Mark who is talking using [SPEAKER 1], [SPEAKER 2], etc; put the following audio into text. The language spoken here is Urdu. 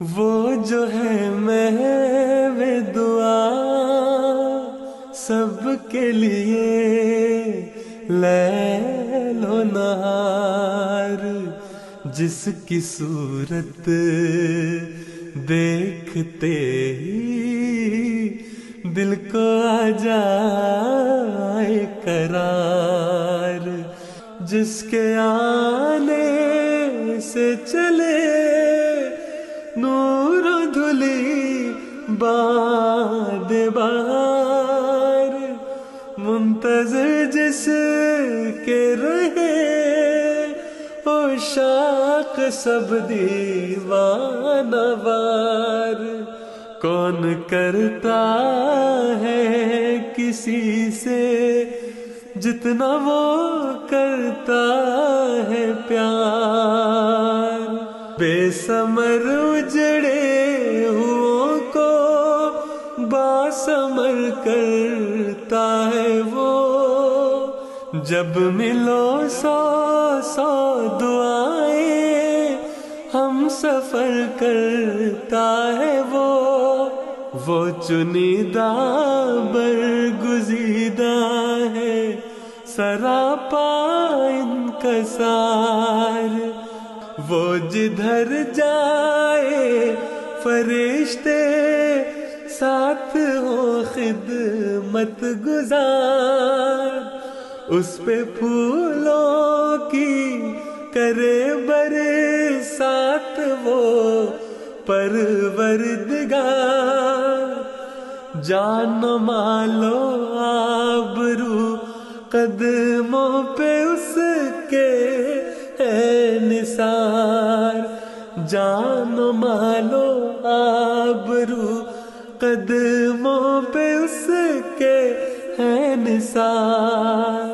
[SPEAKER 1] وہ جو ہے محو دعا سب کے لیے لیل و نہار، جس کی صورت دیکھتے ہی دل کو آ جائے قرار، جس کے آنے سے چلے نور و دھلی باد بہار، منتظر جس کے رہے عشاق سب دیوانہ وار، کون کرتا ہے کسی سے جتنا وہ کرتا ہے پیار، بے ثمر اجڑے ہوئوں کو باثمر کرتا ہے وہ، جب ملو سو سو دعائیں ہم سفر کرتا ہے وہ چنیدہ برگزیدہ ہے سراپا انکسار، وہ جدھر جائے فرشتے ساتھ ہو خدمت گزار، اس پہ پھولوں کی کرے برسات وہ پروردگار، جان و مال و آبرو قدموں پہ اس کے ہے نثار، جان و مال و آبرو قدموں پہ اس کے ہے نثار۔